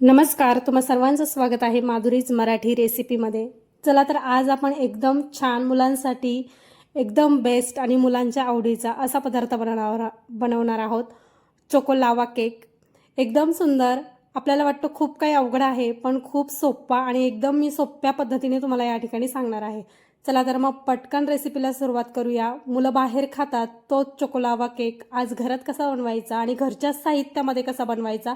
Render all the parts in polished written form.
नमस्कार, तुम्हा सर्वांचं स्वागत आहे माधुरीज मराठी रेसिपीमध्ये। चला तर आज आपण एकदम छान मुलांसाठी एकदम बेस्ट आणि मुलांच्या आवडीचा असा पदार्थ बनवणार आहोत, चोको लावा केक। एकदम सुंदर, आपल्याला वाटतं खूप काही अवघड आहे, पण खूप सोपा आणि एकदम मी सोप्या पद्धतीने तुम्हाला या ठिकाणी सांगणार आहे। चला तर मग पटकन रेसिपीला सुरुवात करूया। मुलं बाहेर खातात तो चोको लावा केक आज घरात कसा बनवायचा आणि घरच्या साहित्यामध्ये कसा बनवायचा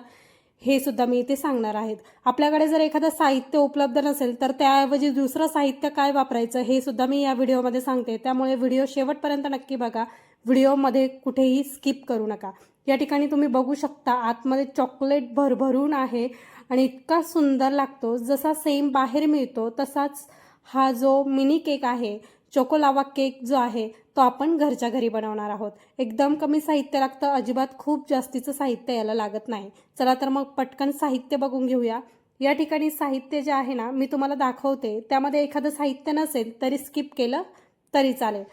हे सुद्धा मी इथे सांगणार आहेत। आपल्याकडे जर एखादं साहित्य उपलब्ध नसेल तर त्याऐवजी दुसरं साहित्य काय वापरायचं हे सुद्धा मी या व्हिडिओमध्ये सांगते, त्यामुळे व्हिडिओ शेवटपर्यंत नक्की बघा, व्हिडिओमध्ये कुठेही स्किप करू नका। या ठिकाणी तुम्ही बघू शकता आतमध्ये चॉकलेट भरभरून आहे आणि इतका सुंदर लागतो, जसा सेम बाहेर मिळतो तसाच हा जो मिनी केक आहे, चोको लावा केक जो आहे तो आपण घरच्या घरी बनवणार आहोत। एकदम कमी साहित्य लागतं, अजिबात खूप जास्तीचं साहित्य याला लागत नाही। चला तर मग पटकन साहित्य बघून घेऊया। या ठिकाणी साहित्य जे आहे ना मी तुम्हाला दाखवते, त्यामध्ये एखादं साहित्य नसेल तरी स्किप केलं तरी चालेल।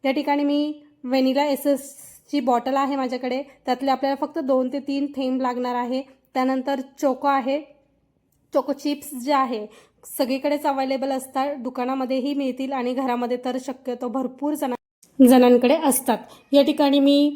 या ठिकाणी मी व्हॅनिला एसेन्सची बॉटल आहे माझ्याकडे, त्यातले आपल्याला फक्त 2 ते 3 थेंब लागणार आहे। त्यानंतर चोको आहे, चोको चिप्स जे आहे सगळीकडेच अवेलेबल असतात, दुकानामध्येही मिळतील आणि घरामध्ये तर शक्यतो भरपूर जणांकडे असतात। या ठिकाणी मी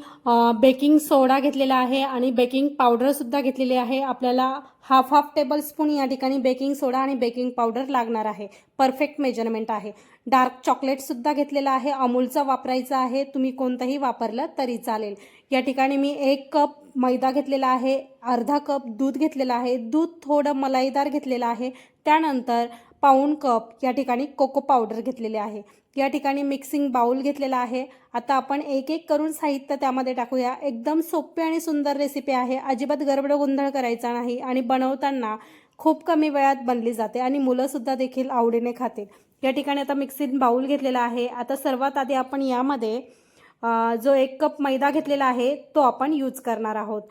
बेकिंग सोडा घेतलेला आहे आणि बेकिंग पावडर सुद्धा घेतलेली आहे। आपल्याला हाफ टेबल स्पून या ठिकाणी बेकिंग सोडा आणि बेकिंग पावडर लागणार आहे, परफेक्ट मेजरमेंट आहे। डार्क चॉकलेट सुद्धा घेतलेला आहे, अमूलचा वापरायचा आहे, तुम्ही कोणताही वापरलं तरी चालेल। या ठिकाणी मी 1 कप मैदा घेतलेला आहे, अर्धा कप दूध घेतलेला आहे, दूध थोडं मलाईदार घेतलेलं आहे। त्यानंतर पाऊण कप या ठिकाणी कोको पावडर घेतलेले आहे। या ठिकाणी मिक्सिंग बाउल घेतलेला आहे। आता आपण एक एक करून साहित्य त्यामध्ये टाकूया। एकदम सोपी आणि सुंदर रेसिपी आहे, अजिबात गडबड गोंधळ करायचा नाही आणि बनवताना खूप कमी वेळात बनली जाते आणि मुलं सुद्धा देखील आवडीने खातील। या ठिकाणी आता मिक्सिंग बाउल घेतलेला आहे। आता सर्वात आधी आपण यामध्ये जो 1 कप मैदा घेतलेला आहे तो आपण यूज करणार आहोत।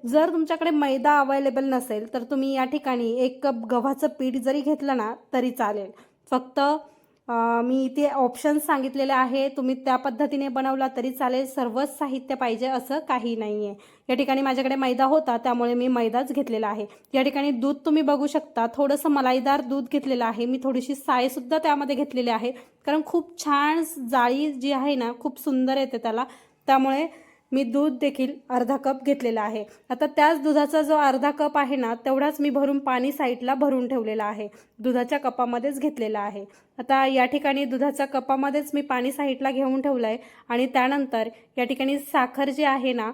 जर तुमच्याकडे मैदा अवेलेबल नसेल तर तुम्ही या ठिकाणी 1 कप गव्हाचं पीठ जरी घेतलं ना तरी चालेल। फक्त मी इथे ऑप्शन्स सांगितलेले आहे, तुम्ही त्या पद्धतीने बनवला तरी चालेल, सर्वच साहित्य पाहिजे असं काही नाही आहे। या ठिकाणी माझ्याकडे मैदा होता त्यामुळे मी मैदाच घेतलेला आहे। या ठिकाणी दूध तुम्ही बघू शकता, थोडंसं मलाईदार दूध घेतलेलं आहे, मी थोडीशी सायसुद्धा त्यामध्ये घेतलेली आहे, कारण खूप छान जाळी जी आहे ना खूप सुंदर येते त्याला, त्यामुळे मी दूध देखील अर्धा कप घेतलेला आहे। आता त्याच दुधाचा जो अर्धा कप आहे ना तेवढाच मी भरून पाणी साईडला भरून ठेवलेला आहे, दुधाच्या कपामध्येच घेतलेला आहे। आता या ठिकाणी दुधाच्या कपामध्येच मी पाणी साईडला घेऊन ठेवलं आहे आणि त्यानंतर या ठिकाणी साखर जी आहे ना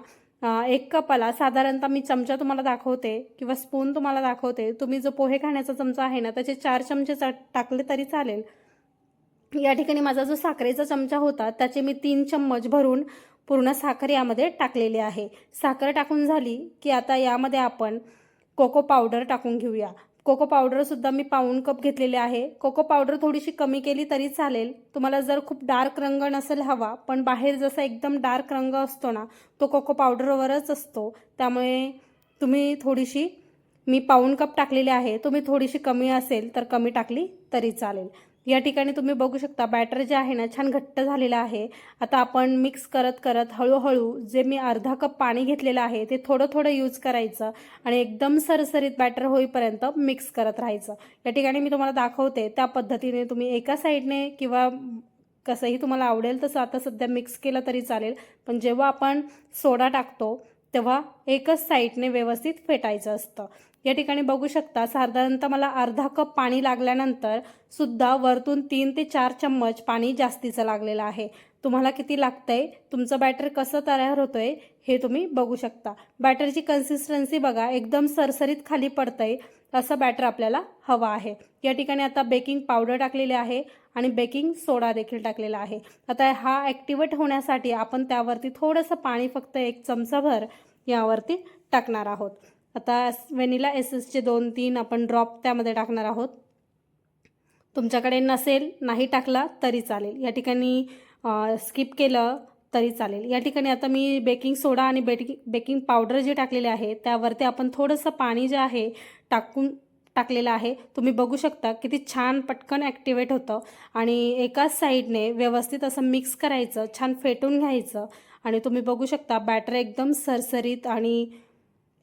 1 कपाला साधारणतः मी चमचा तुम्हाला दाखवते किंवा स्पून तुम्हाला दाखवते, तुम्ही जो पोहे खाण्याचा चमचा आहे ना त्याचे 4 चमचे टाकले तरी चालेल। या ठिकाणी माझा जो साखरेचा चमचा होता त्याचे मी 3 चम्मच भरून पूर्ण साखर यामध्ये टाकलेली आहे। साखर टाकून झाली की आता यामध्ये आपण कोको पावडर टाकून घेऊया। कोको पावडर सुद्धा मी पाऊण कप घेतलेले आहे। कोको पावडर थोडीशी कमी केली तरी चालेल, तुम्हाला जर खूप डार्क रंग नसेल हवा, पण बाहेर जसा एकदम डार्क रंग असतो ना तो कोको पावडरवरच असतो, त्यामुळे तुम्ही थोडीशी, मी पाऊण कप टाकलेली आहे, तुम्ही थोडीशी कमी असेल तर कमी टाकली तरी चालेल। या ठिकाणी तुम्ही बघू शकता बॅटर जे आहे ना छान घट्ट झालेलं आहे। आता आपण मिक्स करत करत हळूहळू जे मी अर्धा कप पाणी घेतलेलं आहे ते थोडं थोडं यूज करायचं आणि एकदम सरसरीत बॅटर होईपर्यंत मिक्स करत राहायचं। या ठिकाणी मी तुम्हाला दाखवते त्या पद्धतीने तुम्ही एका साईडने किंवा कसंही तुम्हाला आवडेल तसं आता सध्या मिक्स केलं तरी चालेल, पण जेव्हा आपण सोडा टाकतो तेव्हा एकच साईडने व्यवस्थित फेटायचं असतं। या ठिकाणी बघू शकता साधारणतः मला अर्धा कप पाणी लागल्यानंतर सुद्धा वरतून 3 ते 4 चम्मच पाणी जास्तीचं लागलेलं आहे। तुम्हाला किती लागतंय, तुमचं बॅटर कसं तयार होतंय हे तुम्ही बघू शकता। बॅटरची कन्सिस्टन्सी बघा, एकदम सरसरीत खाली पडतंय असं बॅटर आपल्याला हवं आहे। या ठिकाणी आता बेकिंग पावडर टाकलेली आहे आणि बेकिंग सोडा देखील टाकलेला आहे। आता हा ॲक्टिवेट होण्यासाठी आपण त्यावरती थोडंसं पाणी फक्त 1 चमचाभर यावरती टाकणार आहोत। आता व्हॅनिला एसेन्सचे 2-3 आपण ड्रॉप त्यामध्ये टाकणार आहोत, तुमच्याकडे नसेल नाही टाकला तरी चालेल, या ठिकाणी स्किप केलं तरी चालेल। या ठिकाणी आता मी बेकिंग सोडा आणि बेकिंग पावडर जे टाकलेले आहे त्यावरती आपण थोडंसं पाणी जे आहे टाकलेलं आहे, तुम्ही बघू शकता किती छान पटकन ॲक्टिवेट होतं आणि एकाच साईडने व्यवस्थित असं मिक्स करायचं, छान फेटून घ्यायचं आणि तुम्ही बघू शकता बॅटर एकदम सरसरीत आणि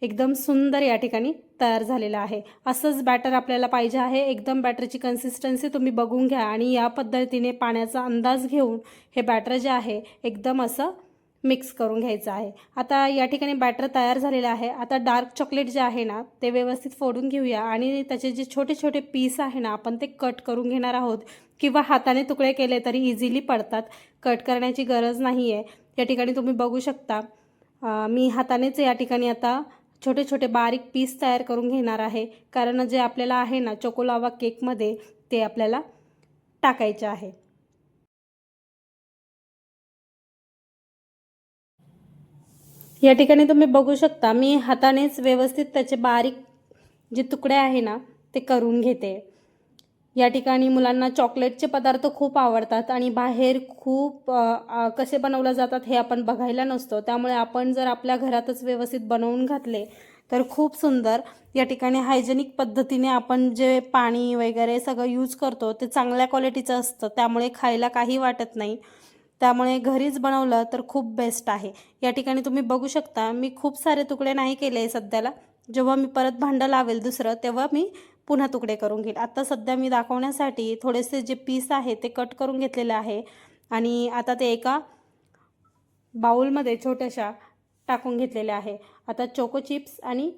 एकदम सुंदर या ठिकाणी तयार झालेलं आहे। असंच बॅटर आपल्याला पाहिजे आहे। एकदम बॅटरची कन्सिस्टन्सी तुम्ही बघून घ्या आणि या पद्धतीने पाण्याचा अंदाज घेऊन हे बॅटर जे आहे एकदम असं मिक्स करून घ्यायचं आहे। आता या ठिकाणी बॅटर तयार झालेलं आहे। आता डार्क चॉकलेट जे आहे ना ते व्यवस्थित फोडून घेऊया आणि त्याचे जे छोटे छोटे पीस आहे ना आपण ते कट करून घेणार आहोत, किंवा हाताने तुकडे केले तरी इझिली पडतात, कट करण्याची गरज नाही आहे। या ठिकाणी तुम्ही बघू शकता मी हातानेच या ठिकाणी आता छोटे छोटे बारीक पीस तयार करून घेणार आहे, कारण जे आपल्याला आहे ना चोकोलावा केकमध्ये ते आपल्याला टाकायचे आहे। या ठिकाणी तुम्ही बघू शकता मी हातानेच व्यवस्थित त्याचे बारीक जे तुकडे आहे ना ते करून घेते। या ठिकाणी मुलांना चॉकलेटचे पदार्थ खूप आवडतात आणि बाहेर खूप कसे बनवले जातात हे आपण बघायला नसतो, त्यामुळे आपण जर आपल्या घरातच व्यवस्थित बनवून घातले तर खूप सुंदर। या ठिकाणी हायजेनिक पद्धतीने आपण जे पाणी वगैरे सगळं यूज करतो ते चांगल्या क्वालिटीचं असतं, त्यामुळे खायला काही वाटत नाही, त्यामुळे घरीच बनवलं तर खूप बेस्ट आहे। या ठिकाणी तुम्ही बघू शकता मी खूप सारे तुकडे नाही केले सध्याला, जेव्हा मी परत भांडं लावेल दुसरं तेव्हा मी पुन्हा तुकडे करून घेईल। आता सध्या मी दाखवण्यासाठी थोडेसे जे पीस आहे ते कट करून घेतलेले आहे आणि आता ते एका बाउलमध्ये छोट्याशा टाकून घेतलेले आहे। आता चोको चिप्स आणि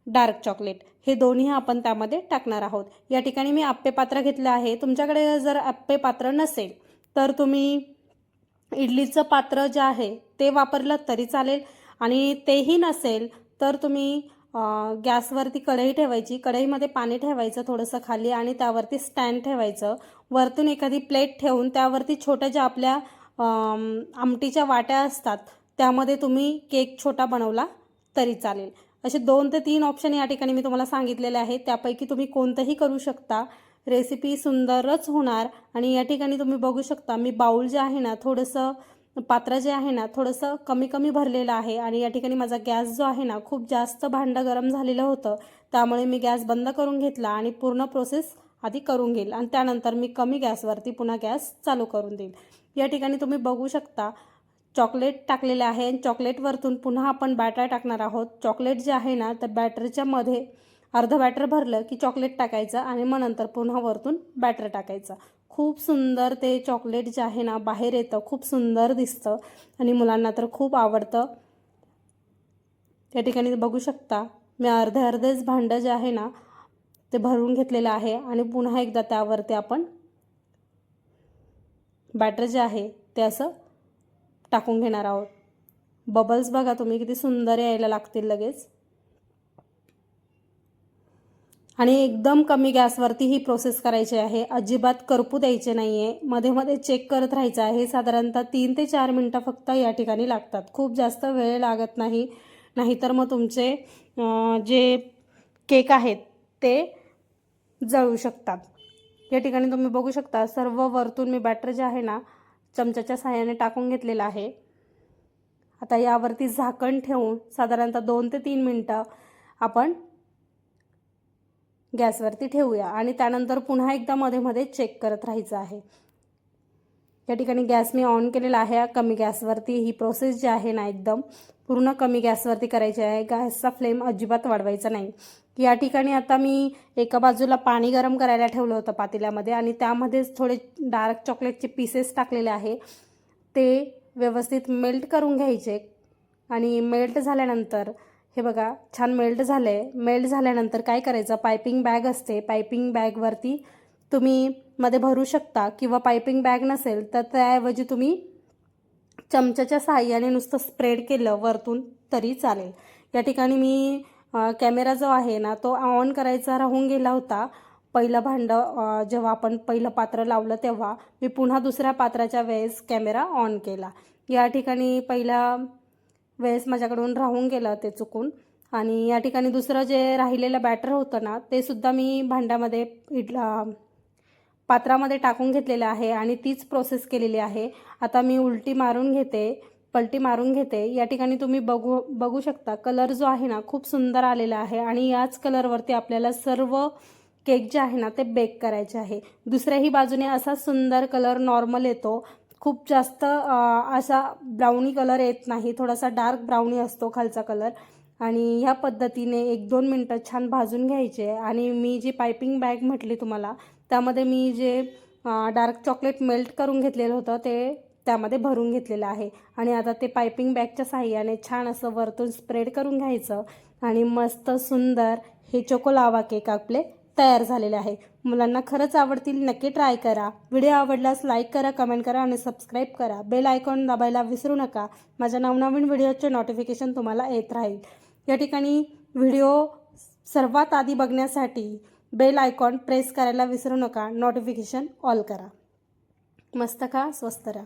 डार्क चॉकलेट हे दोन्ही आपण त्यामध्ये टाकणार आहोत। या ठिकाणी मी आप्पे पात्र घेतलं आहे। तुमच्याकडे जर आप्पे पात्र नसेल तर तुम्ही इडलीचं पात्र जे आहे ते वापरलं तरी चालेल, आणि तेही नसेल तर तुम्ही गॅसवरती कढई ठेवायची, कढईमध्ये पाणी ठेवायचं थोडंसं खाली आणि त्यावरती स्टँड ठेवायचं, वरतून एखादी प्लेट ठेवून त्यावरती छोट्या ज्या आपल्या आमटीच्या वाट्या असतात त्यामध्ये तुम्ही केक छोटा बनवला तरी चालेल। असे 2 ते 3 ऑप्शन या ठिकाणी मी तुम्हाला सांगितलेले आहेत, त्यापैकी तुम्ही कोणतंही करू शकता, रेसिपी सुंदरच होणार। आणि या ठिकाणी तुम्ही बघू शकता मी बाउल जे आहे ना थोडंसं पात्र जे आहे ना थोडंसं कमी कमी भरलेलं आहे, आणि या ठिकाणी माझा गॅस जो आहे ना खूप जास्त भांडं गरम झालेलं होतं, त्यामुळे मी गॅस बंद करून घेतला आणि पूर्ण प्रोसेस आधी करून घेईल आणि त्यानंतर मी कमी गॅसवरती पुन्हा गॅस चालू करून देईल। या ठिकाणी तुम्ही बघू शकता चॉकलेट टाकलेले आहे आणि चॉकलेटवरतून पुन्हा आपण बॅटर टाकणार आहोत। चॉकलेट जे आहे ना तर बॅटरच्या मध्ये अर्ध बॅटर भरलं की चॉकलेट टाकायचं आणि मग नंतर पुन्हा वरतून बॅटर टाकायचं। खूप सुंदर ते चॉकलेट जे आहे ना बाहेर येतं, खूप सुंदर दिसतं आणि मुलांना तर खूप आवडतं। त्या ठिकाणी बघू शकता मी अर्धेच भांडं जे आहे ना ते भरून घेतलेलं आहे आणि पुन्हा एकदा त्यावरती आपण बॅटर जे आहे ते असं टाकून घेणार आहोत। बबल्स बघा तुम्ही किती सुंदर यायला लागतील लगेच, आणि एकदम कमी गॅसवरती ही प्रोसेस करायची आहे, अजिबात करपू द्यायचे नाही आहे, मध्ये मध्ये चेक करत राहायचं आहे। साधारणतः 3 ते 4 मिनटं फक्त या ठिकाणी लागतात, खूप जास्त वेळ लागत नाही, नाहीतर मग तुमचे जे केक आहेत ते जळू शकतात। या ठिकाणी तुम्ही बघू शकता सर्व वरतून मी बॅटर जे आहे ना चमच्याच्या सहाय्याने टाकून घेतलेलं आहे। आता यावरती झाकण ठेवून साधारणतः 2 ते 3 मिनटं आपण गॅसवरती ठेवूया आणि त्यानंतर पुन्हा एकदा मध्ये मध्ये चेक करत राहायचं आहे। या ठिकाणी गॅस मी ऑन केलेला आहे, कमी गॅसवरती ही प्रोसेस जी आहे ना एकदम पूर्ण कमी गॅसवरती करायची आहे, गॅसचा फ्लेम अजिबात वाढवायचा नाही। या ठिकाणी आता मी एका बाजूला पाणी गरम करायला ठेवलं होतं पातेल्यामध्ये आणि त्यामध्येच थोडे डार्क चॉकलेटचे पीसेस टाकलेले आहे, ते व्यवस्थित मेल्ट करून घ्यायचे आणि मेल्ट झाल्यानंतर हे बघा छान मेल्ट झाले। मेल्ट झाल्यानंतर काय करायचं, पायपिंग बॅग असते, पायपिंग बॅगवरती तुम्ही मध्ये भरू शकता, किंवा पायपिंग बॅग नसेल तर त्याऐवजी तुम्ही चमच्याच्या साहाय्याने नुसतं स्प्रेड केलं वरतून तरी चालेल। या ठिकाणी मी कॅमेरा जो आहे ना तो ऑन करायचा राहून गेला होता, पहिलं भांडं जेव्हा आपण पहिलं पात्र लावलं तेव्हा मी पुन्हा दुसऱ्या पात्राच्या वेळेस कॅमेरा ऑन केला। या ठिकाणी पहिल्या वेळेस माझ्याकडून राहून गेलं ते चुकून, आणि या ठिकाणी दुसरं जे राहिलेलं बॅटर होतं ना ते सुद्धा मी भांड्यामध्ये पात्रामध्ये टाकून घेतलेलं आहे आणि तीच प्रोसेस केलेली आहे। आता मी उलटी मारून घेते, पलटी मारून घेते। या ठिकाणी तुम्ही बघू शकता कलर जो आहे ना खूप सुंदर आलेला आहे आणि याच कलरवरती आपल्याला सर्व केक जे आहे ना ते बेक करायचे आहे। दुसऱ्याही बाजूने असा सुंदर कलर नॉर्मल येतो, खूप जास्त असा ब्राउनी कलर येत नाही, थोडासा डार्क ब्राउनी असतो खालचा कलर, आणि ह्या पद्धतीने 1-2 मिनटं छान भाजून घ्यायचे. आणि मी जी पायपिंग बॅग म्हटली तुम्हाला, त्यामध्ये मी जे डार्क चॉकलेट मेल्ट करून घेतलेलं होतं ते त्यामध्ये भरून घेतलेलं आहे. आणि आता ते पायपिंग बॅगच्या साहाय्याने छान असं वरतून स्प्रेड करून घ्यायचं आणि मस्त सुंदर हे चोको लावा केक आपले तयार झालेले आहे. मुलांना खरंच आवडतील, नक्की ट्राय करा. व्हिडिओ आवडल्यास लाईक करा, कमेंट करा आणि सबस्क्राईब करा. बेल आयकॉन दाबायला विसरू नका. माझ्या नवनवीन व्हिडिओचे नोटिफिकेशन तुम्हाला येत राहील. या ठिकाणी व्हिडिओ सर्वात आधी बघण्यासाठी बेल आयकॉन प्रेस करायला विसरू नका. नोटिफिकेशन ऑल करा. मस्त खा, स्वस्त राहा.